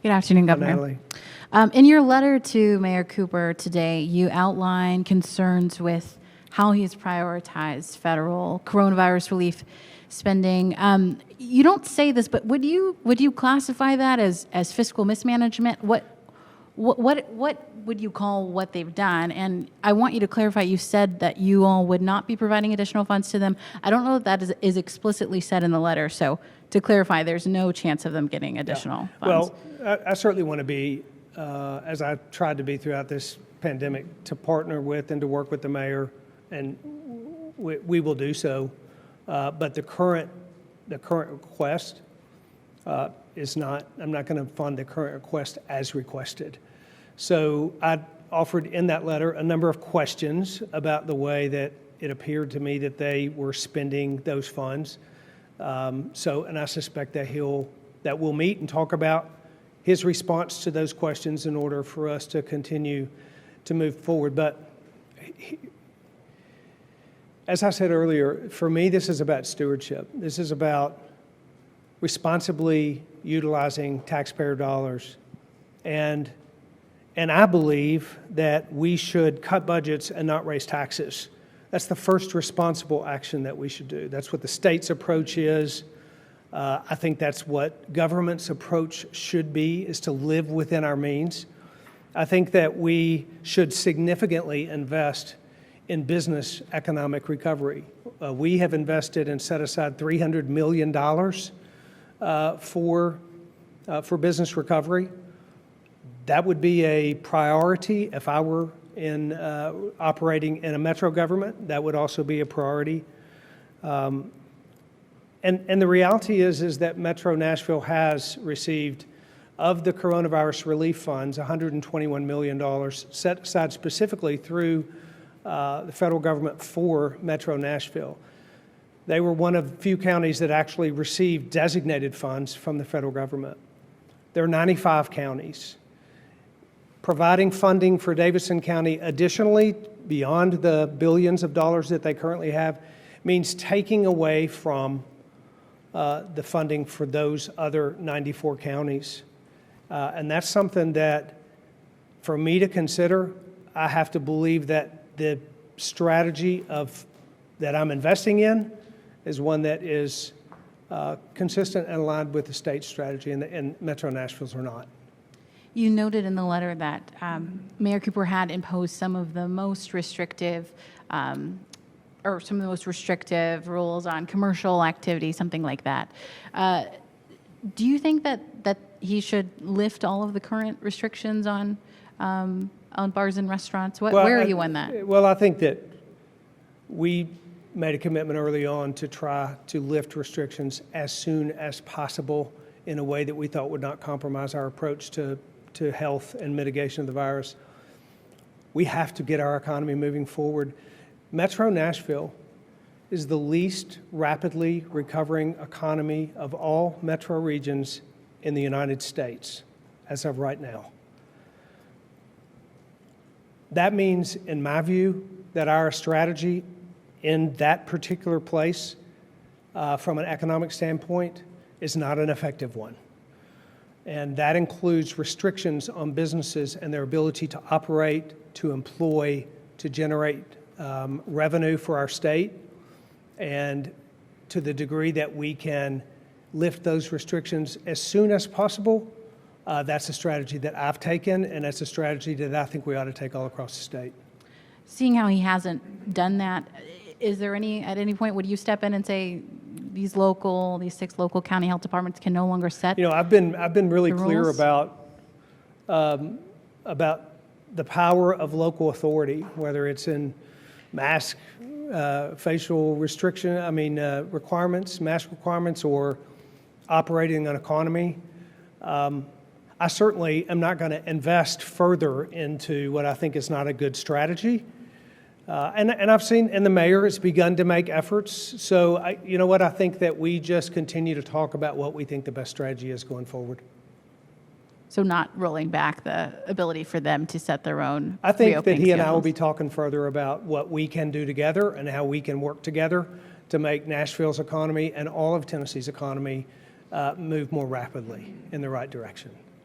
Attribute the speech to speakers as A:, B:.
A: Good afternoon,
B: Hi,
A: Governor.
B: Natalie.
A: In your letter to Mayor Cooper today, you outline concerns with how he's prioritized federal coronavirus relief spending. You don't say this, but would you classify that as fiscal mismanagement? What would you call what they've done? And I want you to clarify. You said that you all would not be providing additional funds to them. I don't know if that is explicitly said in the letter. So to clarify, there's no chance of them getting additional funds.
B: Well, I certainly want to be, as I tried to be throughout this pandemic, to partner with and to work with the mayor, and we will do so. But the current request is not. I'm not going to fund the current request as requested. So I offered in that letter a number of questions about the way that it appeared to me that they were spending those funds. And I suspect that we'll meet and talk about his response to those questions in order for us to continue to move forward. But as I said earlier, for me, this is about stewardship. This is about responsibly utilizing taxpayer dollars. And I believe that we should cut budgets and not raise taxes. That's the first responsible action that we should do. That's what the state's approach is. I think that's what government's approach should be, is to live within our means. I think that we should significantly invest in business economic recovery. We have invested and set aside $300 million for business recovery. That would be a priority if I were operating in a metro government. That would also be a priority. And the reality is that Metro Nashville has received, of the coronavirus relief funds, $121 million set aside specifically through the federal government for Metro Nashville. They were one of the few counties that actually received designated funds from the federal government. There are 95 counties. Providing funding for Davidson County additionally, beyond the billions of dollars that they currently have, means taking away from the funding for those other 94 counties. And that's something that, for me to consider, I have to believe that the strategy that I'm investing in is one that is consistent and aligned with the state strategy, and Metro Nashville's are not.
A: You noted in the letter that Mayor Cooper had imposed some of the most restrictive rules on commercial activity, something like that. Do you think that he should lift all of the current restrictions on bars and restaurants? Where are you on that?
B: Well, I think that we made a commitment early on to try to lift restrictions as soon as possible in a way that we thought would not compromise our approach to health and mitigation of the virus. We have to get our economy moving forward. Metro Nashville is the least rapidly recovering economy of all metro regions in the United States as of right now. That means, in my view, that our strategy in that particular place, from an economic standpoint, is not an effective one. And that includes restrictions on businesses and their ability to operate, to employ, to generate revenue for our state. And to the degree that we can lift those restrictions as soon as possible, that's a strategy that I've taken, and that's a strategy that I think we ought to take all across the state.
A: Seeing how he hasn't done that, is there at any point, would you step in and say these 6 local county health departments can no longer set?
B: I've been really clear
A: rules?
B: about the power of local authority, whether it's in mask, facial requirements, mask requirements, or operating an economy. I certainly am not going to invest further into what I think is not a good strategy. And I've seen, and the mayor has begun to make efforts. So, I think that we just continue to talk about what we think the best strategy is going forward.
A: So not rolling back the ability for them to set their own
B: I think that
A: reopening
B: he and I will
A: schedules.
B: be talking further about what we can do together and how we can work together to make Nashville's economy and all of Tennessee's economy move more rapidly in the right direction.